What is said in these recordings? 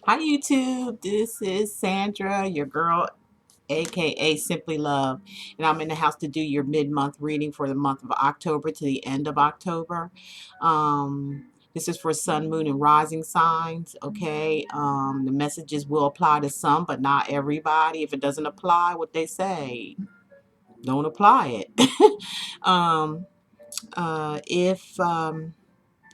Hi YouTube, this is Sandra, your girl, aka Simply Love, and I'm in the house to do your mid-month reading for the month of October to the end of October. This is for sun, moon, and rising signs. Okay, the messages will apply to some, but not everybody. If it doesn't apply, what they say, don't apply it. um, if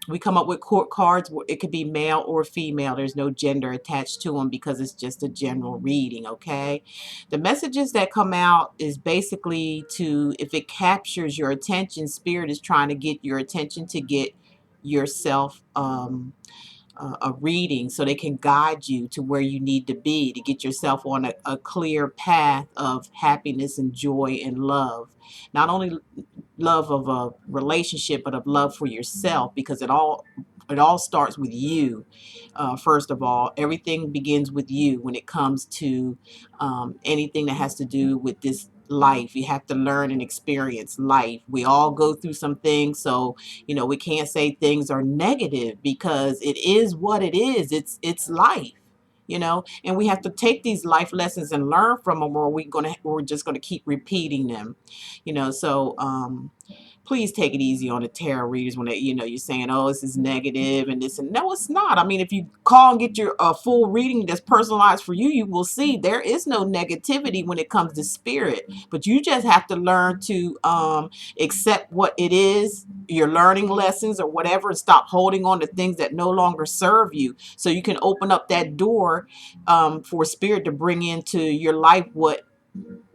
we come up with court cards. It could be male or female. There's no gender attached to them because it's just a general reading. Okay, the messages that come out is basically to, if it captures your attention, spirit is trying to get your attention to get yourself a reading so they can guide you to where you need to be to get yourself on a clear path of happiness and joy and love. Not only love of a relationship, but of love for yourself, because it all starts with you. First of all, everything begins with you when it comes to anything that has to do with this life. You have to learn and experience life. We all go through some things, so we can't say things are negative because it is what it is. It's life. And we have to take these life lessons and learn from them, or we're just gonna keep repeating them. So please take it easy on the tarot readers when you're saying, oh, this is negative and this, and no, it's not. I mean, if you call and get your full reading that's personalized for you, you will see there is no negativity when it comes to spirit, but you just have to learn to accept what it is, your learning lessons or whatever, and stop holding on to things that no longer serve you, so you can open up that door for spirit to bring into your life what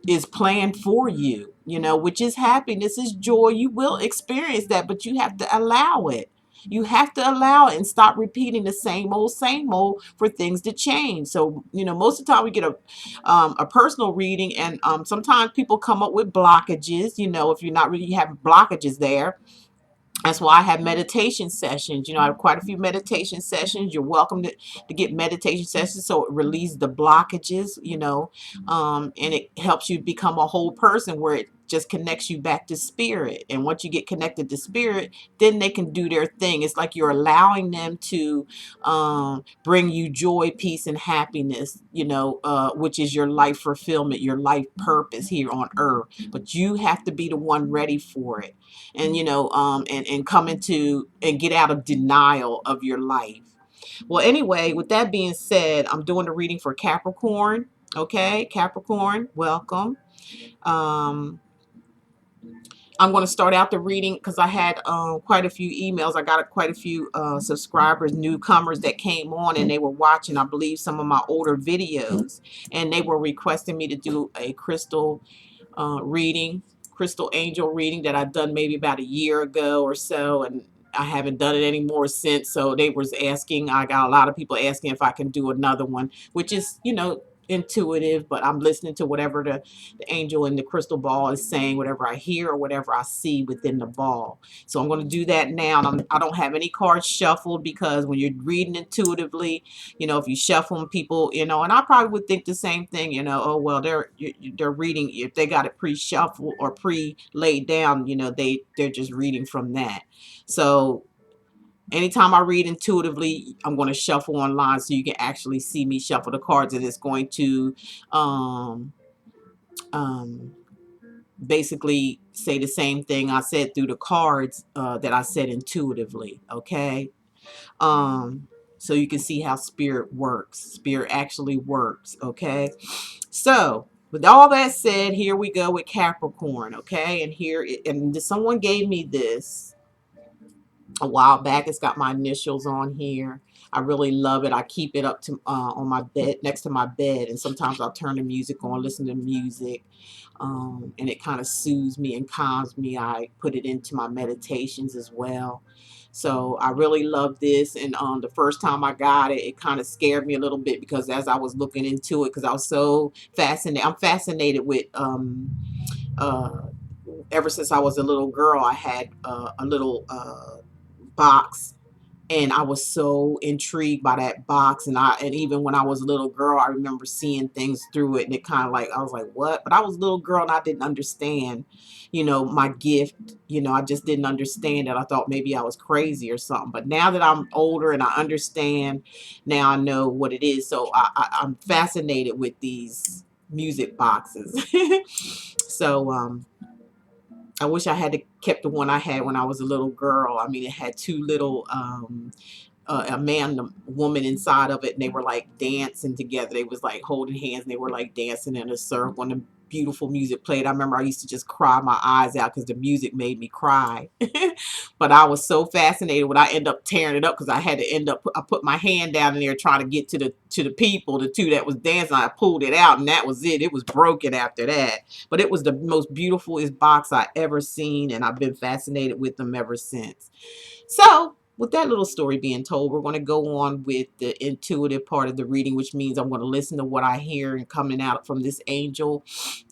is planned for you, which is happiness, is joy. You will experience that, but you have to allow it. You have to allow it and stop repeating the same old for things to change. So, most of the time we get a personal reading, and sometimes people come up with blockages, if you're not really having blockages there. That's why I have meditation sessions. I have quite a few meditation sessions. You're welcome to get meditation sessions so it relieves the blockages, and it helps you become a whole person where it just connects you back to spirit. And once you get connected to spirit, then they can do their thing. It's like you're allowing them to bring you joy, peace, and happiness, which is your life fulfillment, your life purpose here on earth. But you have to be the one ready for it, and and come into and get out of denial of your life. Well, anyway, with that being said, I'm doing the reading for Capricorn. Okay, Capricorn, welcome. um I'm going to start out the reading because I had quite a few emails. I got quite a few subscribers, newcomers that came on, and they were watching, I believe, some of my older videos, and they were requesting me to do a crystal reading, crystal angel reading that I've done maybe about a year ago or so, and I haven't done it anymore since. So they was asking, I got a lot of people asking if I can do another one, which is, intuitive, but I'm listening to whatever the angel in the crystal ball is saying, whatever I hear or whatever I see within the ball. So I'm going to do that now. And I don't have any cards shuffled, because when you're reading intuitively, if you shuffle them, people, and I probably would think the same thing, oh, well, they're reading, if they got it pre-shuffled or pre-laid down, they're just reading from that. So anytime I read intuitively, I'm going to shuffle online so you can actually see me shuffle the cards, and it's going to um, um, basically say the same thing I said through the cards that I said intuitively. Okay. Um, so you can see how spirit works. Spirit actually works. Okay. So with all that said, here we go with Capricorn. Okay. And someone gave me this a while back. It's got my initials on here. I really love it. I keep it up to on my bed, next to my bed, and sometimes I'll turn the music on, listen to music, and it kind of soothes me and calms me. I put it into my meditations as well. So I really love this. And the first time I got it, it kind of scared me a little bit, because as I was looking into it, because I was so fascinated, I'm fascinated with uh, ever since I was a little girl. I had a little box And I was so intrigued by that box. And even when I was a little girl, I remember seeing things through it, and it kind of like, I was like, what? But I was a little girl and I didn't understand, my gift. I just didn't understand it. I thought maybe I was crazy or something. But now that I'm older and I understand, now I know what it is. So I'm fascinated with these music boxes. So I wish I had kept the one I had when I was a little girl. I mean, it had two little a man and a woman inside of it, and they were like dancing together. They was like holding hands, and they were like dancing in a circle, and the beautiful music played. I remember I used to just cry my eyes out because the music made me cry. But I was so fascinated when I end up tearing it up, because I had to I put my hand down in there trying to get to the people, the two that was dancing. I pulled it out, and that was it. It was broken after that. But it was the most beautifulest box I ever seen, and I've been fascinated with them ever since. So, with that little story being told, we're going to go on with the intuitive part of the reading, which means I'm going to listen to what I hear and coming out from this angel,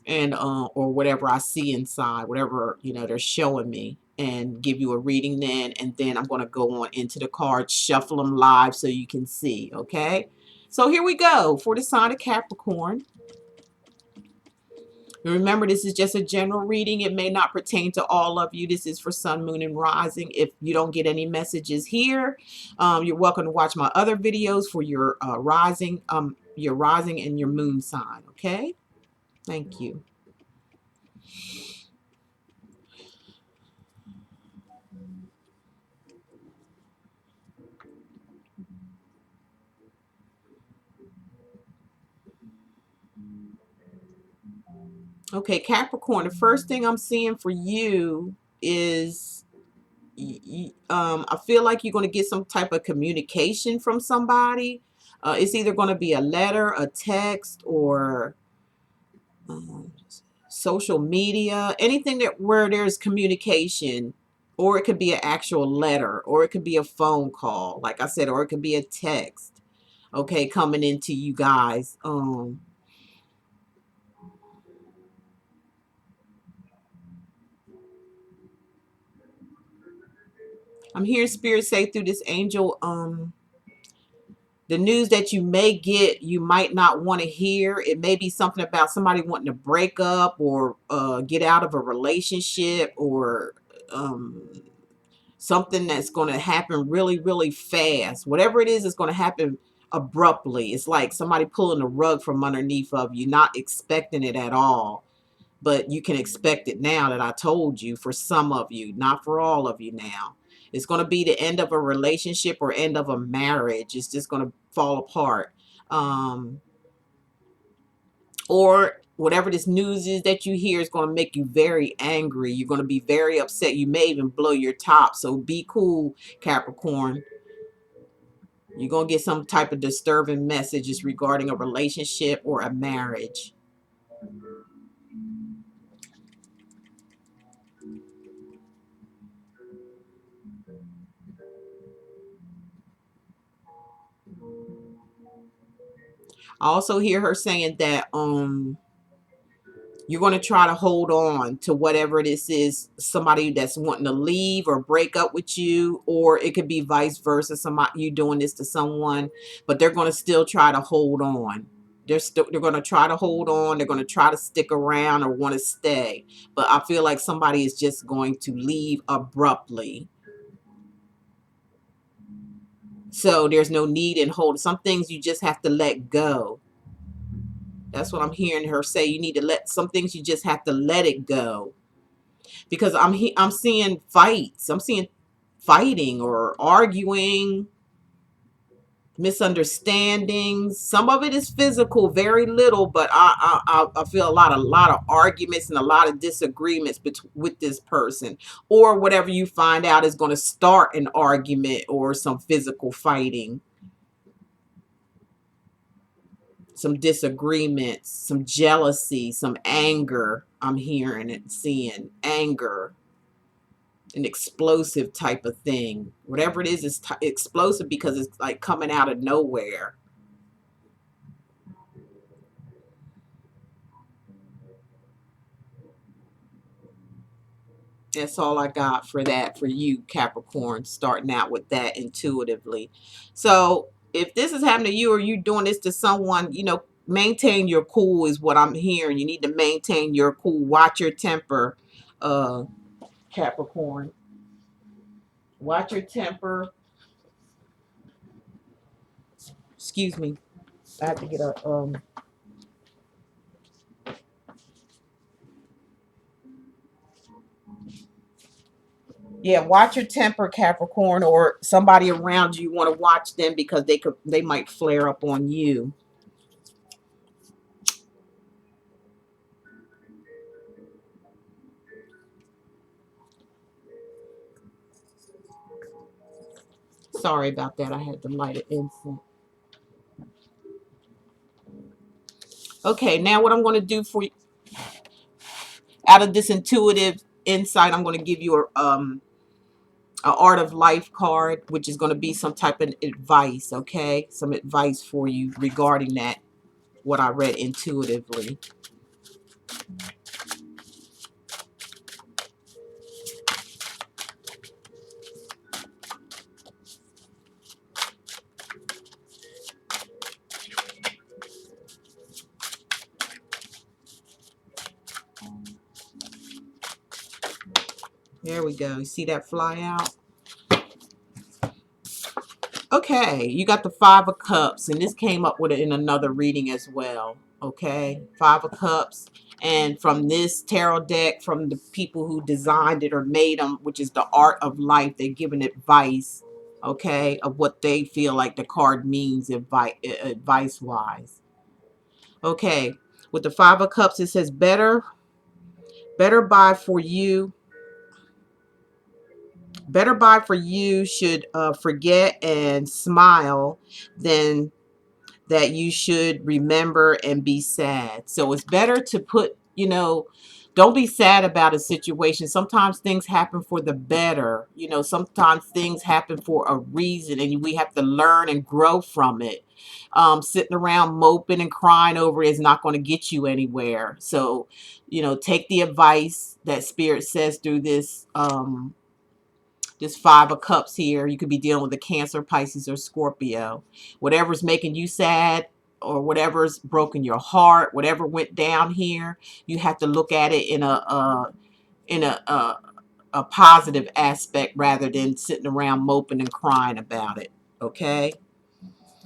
and or whatever I see inside, whatever they're showing me, and give you a reading then, and then I'm going to go on into the cards, shuffle them live so you can see. Okay, so here we go for the sign of Capricorn. Remember, this is just a general reading. It may not pertain to all of you. This is for sun, moon, and rising. If you don't get any messages here, you're welcome to watch my other videos for your rising and your moon sign. Okay? Thank you. Okay, Capricorn, the first thing I'm seeing for you is I feel like you're going to get some type of communication from somebody. It's either going to be a letter, a text, or um, social media, anything that where there's communication, or it could be an actual letter, or it could be a phone call, like I said, or it could be a text. Okay, coming into you guys. I'm hearing spirit say through this angel, the news that you may get, you might not want to hear. It may be something about somebody wanting to break up, or get out of a relationship, or um, something that's going to happen really, really fast. Whatever it is, it's going to happen abruptly. It's like somebody pulling the rug from underneath of you, not expecting it at all. But you can expect it now that I told you, for some of you, not for all of you now. It's going to be the end of a relationship or end of a marriage. It's just going to fall apart. Um, or whatever this news is that you hear is going to make you very angry. You're going to be very upset. You may even blow your top. So be cool, Capricorn. You're going to get some type of disturbing messages regarding a relationship or a marriage. I also hear her saying that you're going to try to hold on to whatever this is, somebody that's wanting to leave or break up with you, or it could be vice versa, somebody you doing this to someone, but they're going to still try to hold on. They're going to try to hold on. They're going to try to stick around or want to stay. But I feel like somebody is just going to leave abruptly. So there's no need in holding. Some things you just have to let go. That's what I'm hearing her say. You need to let some things, you just have to let it go. Because I'm seeing fights. I'm seeing fighting or arguing, misunderstandings. Some of it is physical, very little, but I feel a lot of arguments and a lot of disagreements with this person, or whatever you find out is going to start an argument or some physical fighting, some disagreements, some jealousy, some anger. I'm hearing and seeing anger, an explosive type of thing. Whatever it is explosive because it's like coming out of nowhere. That's all I got for that for you, Capricorn, starting out with that intuitively. So if this is happening to you or you doing this to someone, maintain your cool is what I'm hearing. You need to maintain your cool. Watch your temper, uh, Capricorn. Watch your temper. Excuse me. I have to get a yeah, watch your temper, Capricorn, or somebody around you want to watch them because they might flare up on you. Sorry about that. I had to light an incense. Okay, now what I'm going to do for you, out of this intuitive insight, I'm going to give you a art of life card, which is going to be some type of advice. Okay, some advice for you regarding that, what I read intuitively. There we go. You see that fly out? Okay, you got the Five of Cups, and this came up with it in another reading as well. Okay, Five of Cups, and from this tarot deck, from the people who designed it or made them, which is the art of life, they're giving advice, okay, of what they feel like the card means advice wise. Okay, with the Five of Cups, it says better buy for you. Better buy for you should forget and smile than that you should remember and be sad. So it's better to put, don't be sad about a situation. Sometimes things happen for the better. Sometimes things happen for a reason and we have to learn and grow from it. Sitting around moping and crying over it is not going to get you anywhere. So, take the advice that Spirit says through this Five of Cups here. You could be dealing with a Cancer, Pisces, or Scorpio. Whatever's making you sad or whatever's broken your heart, whatever went down here, you have to look at it in a positive aspect rather than sitting around moping and crying about it. Okay?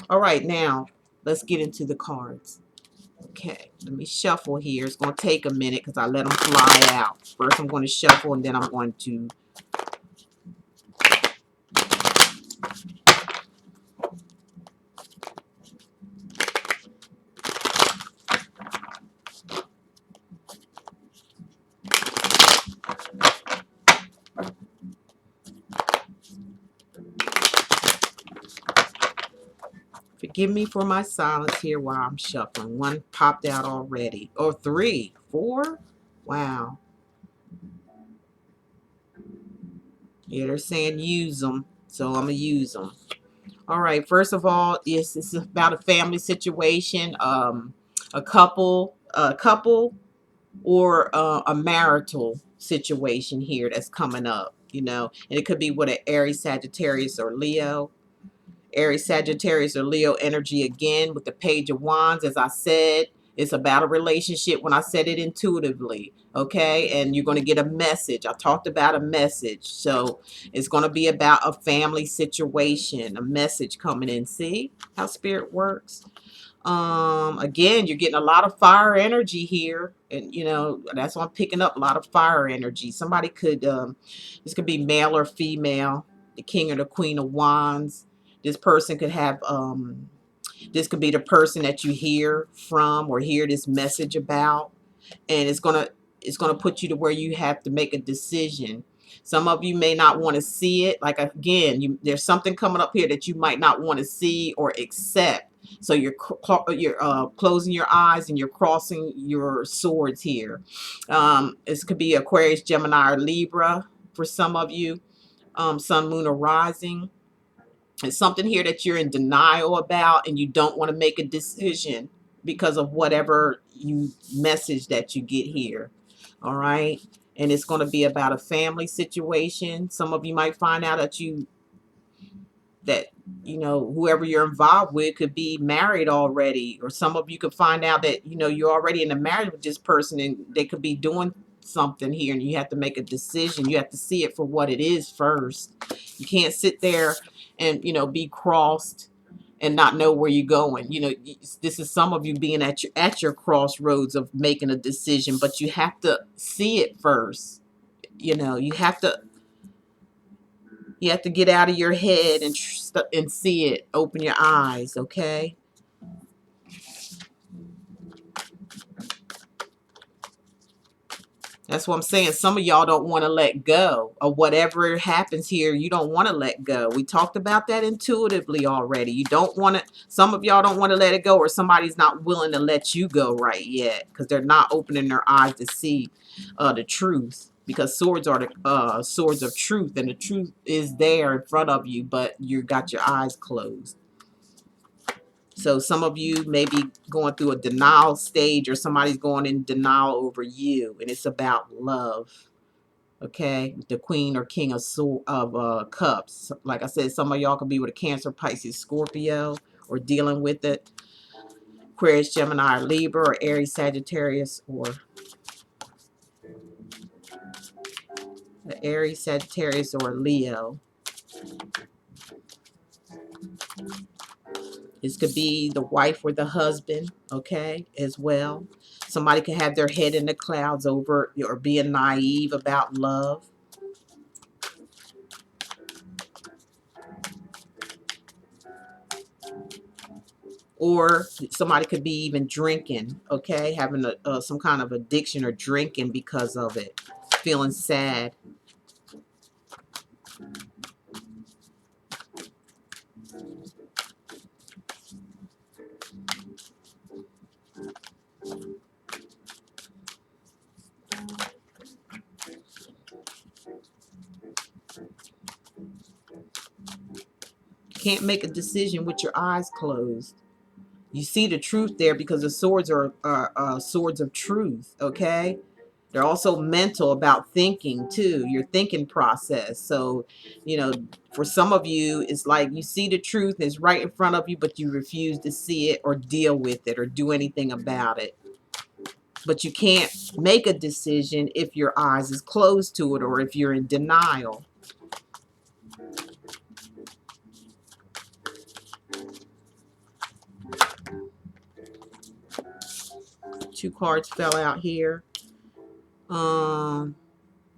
All right, now let's get into the cards. Okay, let me shuffle here. It's going to take a minute because I let them fly out. First, I'm going to shuffle and then I'm going to forgive me for my silence here while I'm shuffling. One popped out already. Or three, four. Wow. Yeah, they're saying use them. So I'm going to use them. All right. First of all, yes, this is about a family situation. A couple or a marital situation here that's coming up, and it could be with an Aries, Sagittarius, or Leo. Aries, Sagittarius, or Leo energy again with the Page of Wands. As I said, it's about a relationship when I said it intuitively, okay? And you're going to get a message. I talked about a message. So it's going to be about a family situation, a message coming in. See how Spirit works? Again, you're getting a lot of fire energy here, and that's why I'm picking up a lot of fire energy. Somebody could this could be male or female, the King or the Queen of Wands. This person could have this could be the person that you hear from or hear this message about, and it's gonna put you to where you have to make a decision. Some of you may not want to see it. Like, again, there's something coming up here that you might not want to see or accept. So you're closing your eyes and you're crossing your swords here. This could be Aquarius, Gemini, or Libra for some of you. Sun, Moon, or Rising. It's something here that you're in denial about and you don't want to make a decision because of whatever message that you get here. All right. and it's going to be about a family situation. Some of you might find out that whoever you're involved with could be married already, or some of you could find out that you're already in a marriage with this person and they could be doing something here, and you have to make a decision. You have to see it for what it is first. You can't sit there and be crossed and not know where you're going. This is some of you being at your crossroads of making a decision, but you have to see it first. You have to get out of your head and see it. Open your eyes, okay? That's what I'm saying. Some of y'all don't want to let go of whatever happens here. You don't want to let go. We talked about that intuitively already. You don't want to, some of y'all don't want to let it go, or somebody's not willing to let you go right yet because they're not opening their eyes to see the truth. Because swords are the swords of truth, and the truth is there in front of you, but you got your eyes closed. So some of you may be going through a denial stage, or somebody's going in denial over you, and it's about love. Okay, the Queen or King of Cups. Like I said, some of y'all could be with a Cancer, Pisces, Scorpio, or dealing with it. Aquarius, Gemini, or Libra, or Aries, Sagittarius, or Aries, Sagittarius, or Leo. This could be the wife or the husband, okay, as well. Somebody could have their head in the clouds over or being naive about love. Or somebody could be even drinking, okay, having some kind of addiction or drinking because of it, feeling sad. Can't make a decision with your eyes closed. You see the truth there because the swords are swords of truth, okay? They're also mental, about thinking too, your thinking process. So, for some of you, it's like you see the truth, it's right in front of you, but you refuse to see it or deal with it or do anything about it. But you can't make a decision if your eyes is closed to it, or if you're in denial. Two cards fell out here.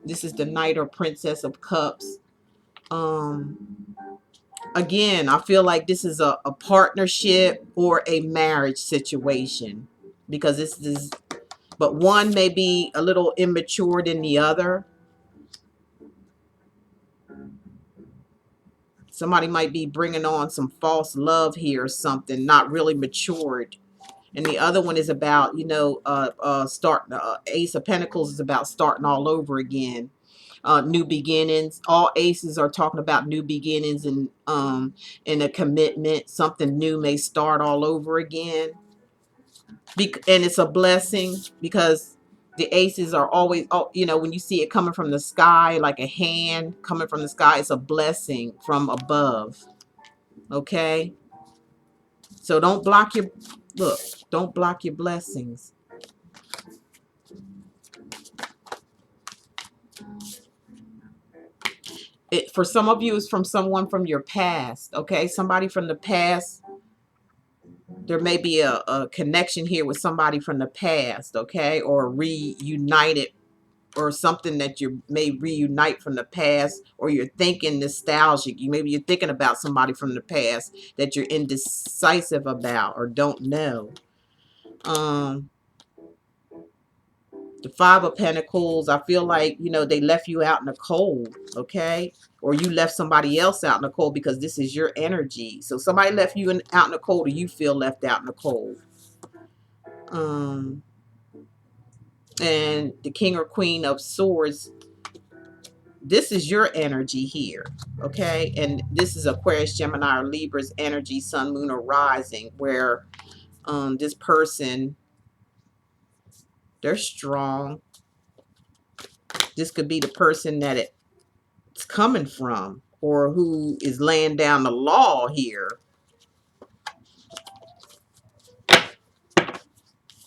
This is the Knight or Princess of Cups. Again, I feel like this is a partnership or a marriage situation, because this is, but one may be a little immature than the other. Somebody might be bringing on some false love here or something, not really matured. And the other one is about, starting. Ace of Pentacles is about starting all over again. New beginnings. All aces are talking about new beginnings and a commitment. Something new may start all over again. And it's a blessing, because the aces are always, when you see it coming from the sky, like a hand coming from the sky, it's a blessing from above. Okay? So don't block your, don't block your blessings. For some of you, it's from someone from your past, okay? Somebody from the past. There may be a connection here with somebody from the past, okay? Or reunited, or something that you may reunite from the past, or you're thinking nostalgic. Maybe you're thinking about somebody from the past that you're indecisive about or don't know. The Five of Pentacles, I feel like, they left you out in the cold, okay? Or you left somebody else out in the cold, because this is your energy. So somebody left you out in the cold, or you feel left out in the cold. And the King or Queen of Swords, this is your energy here, okay? And this is Aquarius, Gemini, or Libra's energy, sun, moon, or rising, where this person, they're strong. This could be the person that it's coming from, or who is laying down the law here.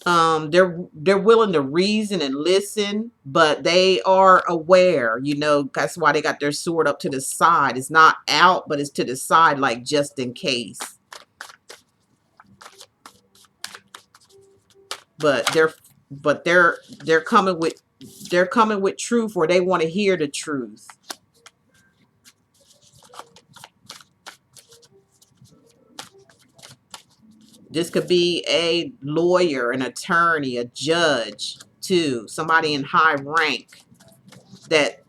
They're willing to reason and listen, but they are aware, you know. That's why they got their sword up to the side. It's not out, but it's to the side, like just in case. But they're coming with truth, or they want to hear the truth. This could be a lawyer, an attorney, a judge, too. Somebody in high rank that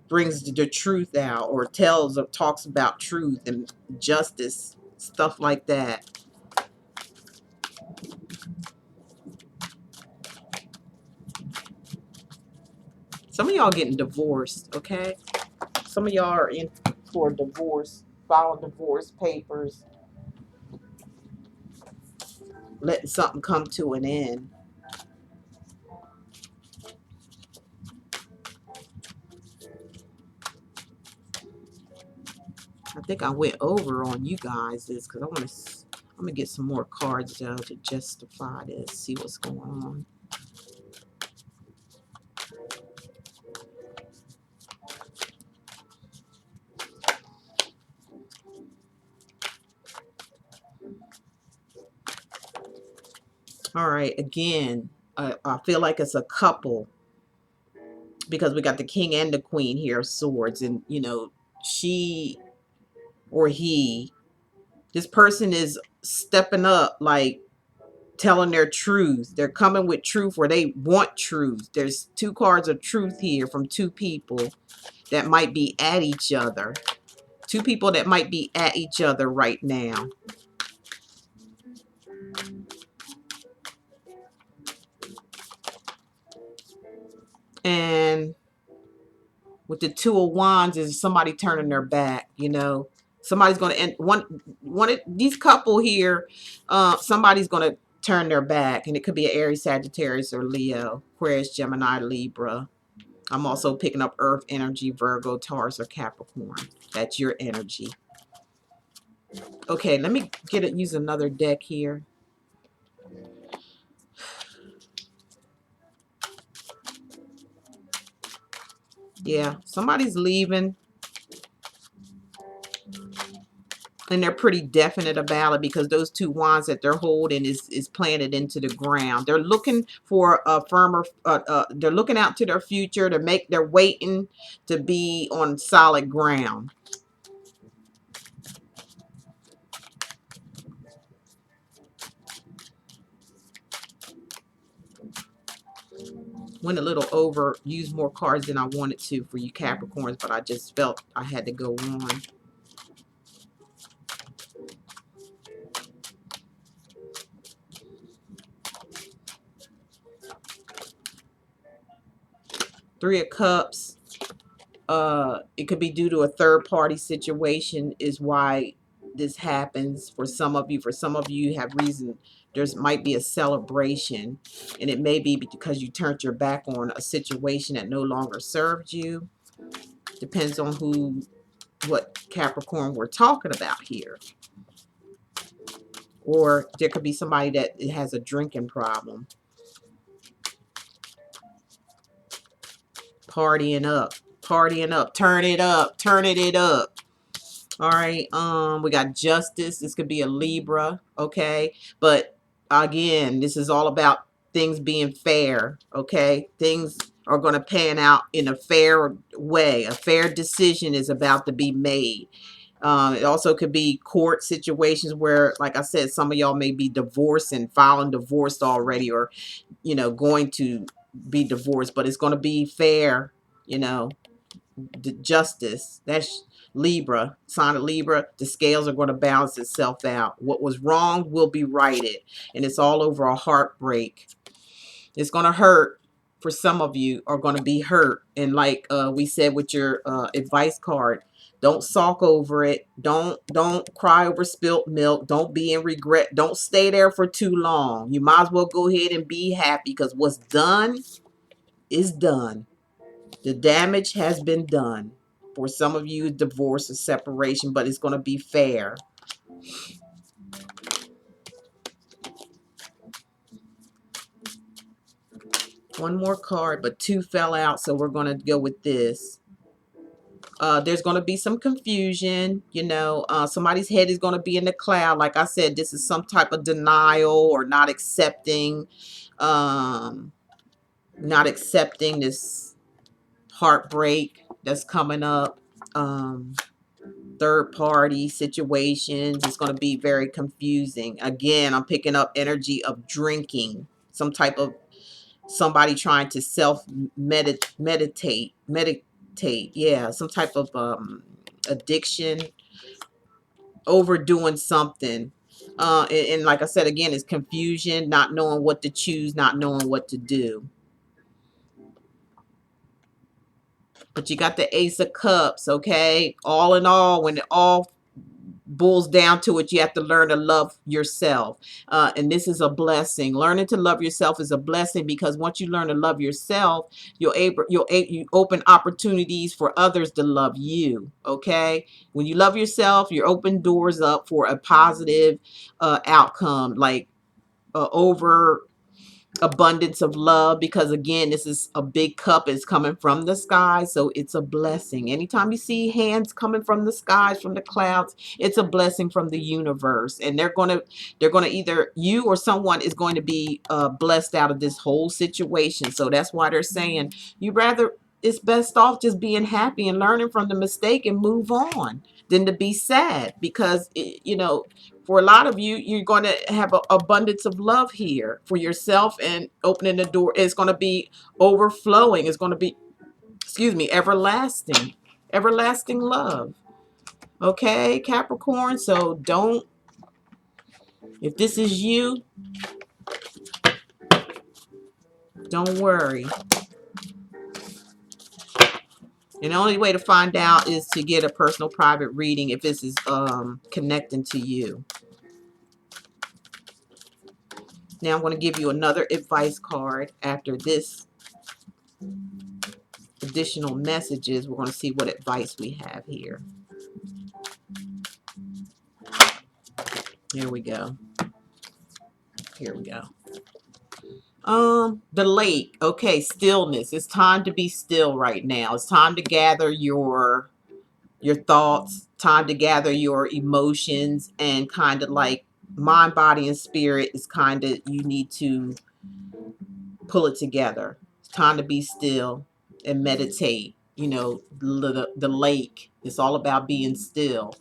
brings the truth out, or tells or talks about truth and justice, stuff like that. Some of y'all getting divorced, okay? Some of y'all are in for divorce, filing divorce papers, letting something come to an end. I think I went over on you guys this because I'm gonna get some more cards though to justify this, see what's going on. All right, again, I feel like it's a couple, because we got the king and the queen here of swords, and you know, she or he, this person is stepping up, like telling their truth. They're coming with truth, or they want truth. There's two cards of truth here from two people that might be at each other. Two people that might be at each other right now. And with the two of wands is somebody turning their back, you know. Somebody's going to end one of these couple here, somebody's going to turn their back, and it could be an Aries, Sagittarius, or Leo, Aquarius, Gemini, Libra. I'm also picking up earth energy, Virgo, Taurus, or Capricorn. That's your energy. Okay, let me use another deck here. Yeah, somebody's leaving, and they're pretty definite about it, because those two wands that they're holding is planted into the ground. They're looking for a firmer, they're looking out to their future they're waiting to be on solid ground. Went a little over, used more cards than I wanted to for you Capricorns, but I just felt I had to go on. Three of Cups. It could be due to a third party situation is why this happens for some of you. For some of you, you have reason. There's might be a celebration, and it may be because you turned your back on a situation that no longer served you. Depends on what Capricorn we're talking about here. Or there could be somebody that has a drinking problem. Partying up, turn it up, turning it up. All right, we got Justice. This could be a Libra, okay? But again, this is all about things being fair, okay? Things are going to pan out in a fair way. A fair decision is about to be made. It also could be court situations where, like I said, some of y'all may be divorced and filing divorced already, or, you know, going to be divorced, but it's going to be fair, you know. Justice, that's Libra, sign of Libra. The scales are going to balance itself out. What was wrong will be righted, and it's all over a heartbreak. It's going to hurt. For some of you are going to be hurt, and like we said with your advice card, don't sulk over it. Don't cry over spilt milk. Don't be in regret. Don't stay there for too long. You might as well go ahead and be happy, because what's done is done. The damage has been done. For some of you, divorce or separation, but it's going to be fair. One more card, but two fell out, so we're going to go with this. There's going to be some confusion, you know, somebody's head is going to be in the cloud. Like I said, this is some type of denial or not accepting this heartbreak that's coming up. Third party situations. It's going to be very confusing. Again, I'm picking up energy of drinking, some type of somebody trying to meditate. Yeah, some type of addiction, overdoing something. And like I said, again, it's confusion, not knowing what to choose, not knowing what to do. But you got the Ace of Cups, okay? All in all, when it all boils down to it, you have to learn to love yourself. And this is a blessing. Learning to love yourself is a blessing, because once you learn to love yourself, you open opportunities for others to love you, okay? When you love yourself, you open doors up for a positive outcome, like over abundance of love, because again, this is a big cup. It's coming from the sky, so it's a blessing. Anytime you see hands coming from the skies, from the clouds, it's a blessing from the universe, and they're gonna either, you or someone is going to be blessed out of this whole situation. So that's why they're saying it's best off just being happy and learning from the mistake and move on than to be sad, because you know, for a lot of you, you're going to have an abundance of love here for yourself, and opening the door. It's going to be overflowing. It's going to be, excuse me, everlasting love. Okay, Capricorn. So if this is you, don't worry. And the only way to find out is to get a personal private reading if this is connecting to you. Now I'm going to give you another advice card after this additional messages. We're going to see what advice we have here. Here we go. The lake. Okay, stillness. It's time to be still right now. It's time to gather your thoughts, time to gather your emotions, and kind of like mind, body, and spirit is kind of, you need to pull it together. It's time to be still and meditate. You know, the lake. It's all about being still.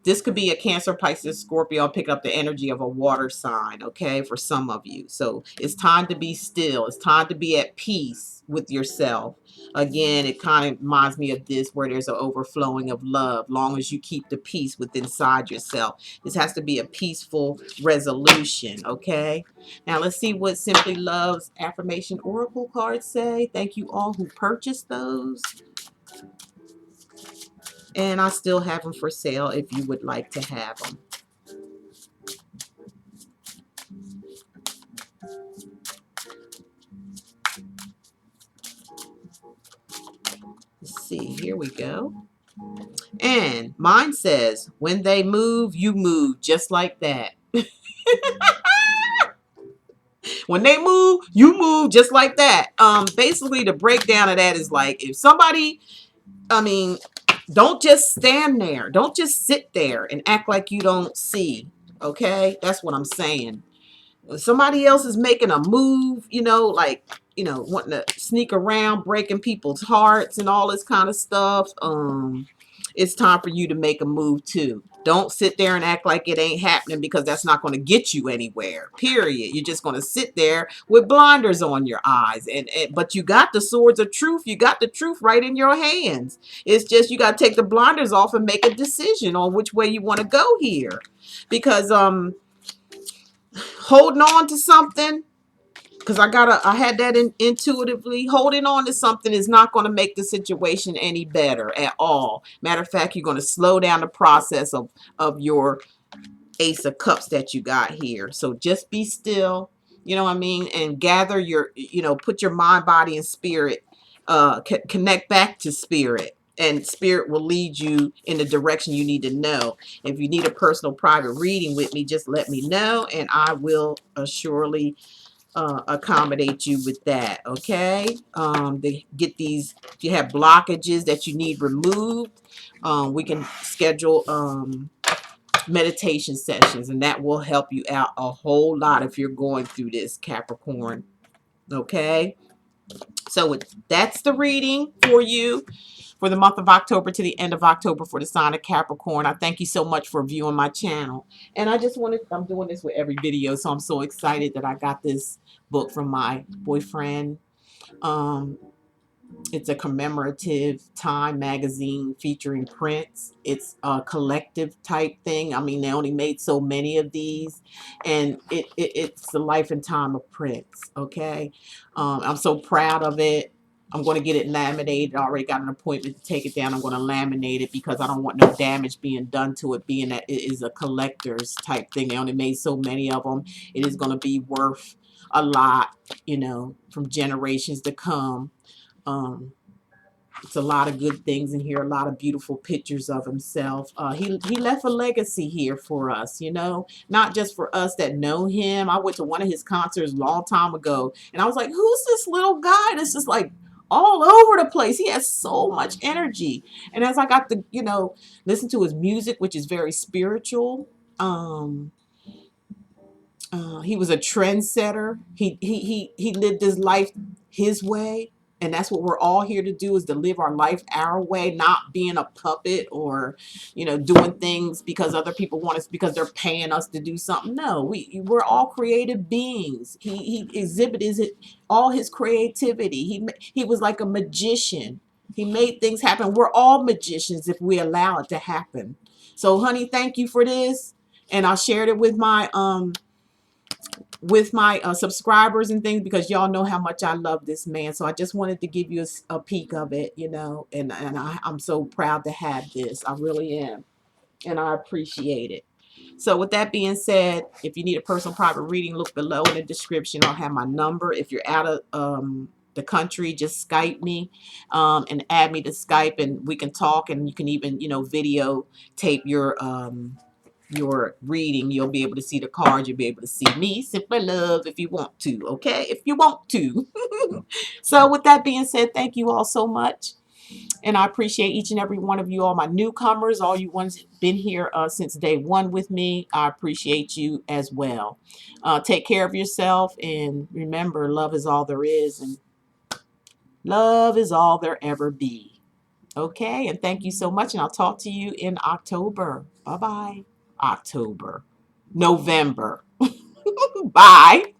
This could be a Cancer, Pisces, Scorpio. I'll pick up the energy of a water sign, okay, for some of you. So it's time to be still. It's time to be at peace with yourself. Again, it kind of reminds me of this, where there's an overflowing of love, long as you keep the peace within inside yourself. This has to be a peaceful resolution, okay? Now let's see what Simply Love's affirmation oracle cards say. Thank you all who purchased those. And I still have them for sale if you would like to have them. Let's see, here we go. And mine says, when they move, you move just like that. When they move, you move just like that. Basically, the breakdown of that is like, if somebody, I mean, don't just stand there. Don't just sit there and act like you don't see. Okay? That's what I'm saying. When somebody else is making a move, you know, like, you know, wanting to sneak around, breaking people's hearts and all this kind of stuff, it's time for you to make a move too. Don't sit there and act like it ain't happening, because that's not going to get you anywhere, period. You're just going to sit there with blinders on your eyes. But you got the swords of truth. You got the truth right in your hands. It's just you got to take the blinders off and make a decision on which way you want to go here. Because holding on to something, because I had that intuitively, holding on to something is not going to make the situation any better at all. Matter of fact, you're going to slow down the process of your Ace of Cups that you got here. So just be still, you know what I mean, and gather your, you know, put your mind, body, and spirit connect back to spirit, and spirit will lead you in the direction you need to know. If you need a personal private reading with me, just let me know, and I will surely accommodate you with that. Okay. They get these, if you have blockages that you need removed, we can schedule meditation sessions, and that will help you out a whole lot if you're going through this, Capricorn. Okay. So that's the reading for you for the month of October to the end of October for the sign of Capricorn. I thank you so much for viewing my channel. And I just wanted, I'm doing this with every video, so I'm so excited that I got this book from my boyfriend. Um, it's a commemorative Time magazine featuring prints. It's a collective type thing. I mean, they only made so many of these, and it's the life and time of Prince. Okay, I'm so proud of it. I'm going to get it laminated. I already got an appointment to take it down. I'm going to laminate it because I don't want no damage being done to it, being that it is a collector's type thing. They only made so many of them. It is going to be worth a lot, you know, from generations to come. Um, it's a lot of good things in here, a lot of beautiful pictures of himself. He left a legacy here for us, you know, not just for us that know him. I went to one of his concerts a long time ago, and I was like, who's this little guy that's just like all over the place? He has so much energy. And as I got to, you know, listen to his music, which is very spiritual, he was a trendsetter. He lived his life his way, and that's what we're all here to do, is to live our life our way, not being a puppet or, you know, doing things because other people want us because they're paying us to do something. No, we're all creative beings. He exhibited all his creativity. He was like a magician. He made things happen. We're all magicians if we allow it to happen. So, honey, thank you for this, and I shared it with my subscribers and things because y'all know how much I love this man. So I just wanted to give you a peek of it, you know, and I'm so proud to have this. I really am. And I appreciate it. So with that being said, if you need a personal private reading, look below in the description. I'll have my number. If you're out of the country, just Skype me and add me to Skype, and we can talk, and you can even, you know, video tape your reading. You'll be able to see the cards. You'll be able to see me, Simply Love, if you want to. Okay, if you want to. So with that being said, thank you all so much, and I appreciate each and every one of you, all my newcomers, all you ones been here since day one with me. I appreciate you as well. Take care of yourself, and remember, love is all there is, and love is all there ever be. Okay, and thank you so much, and I'll talk to you in October. Bye-bye. October. November. Bye.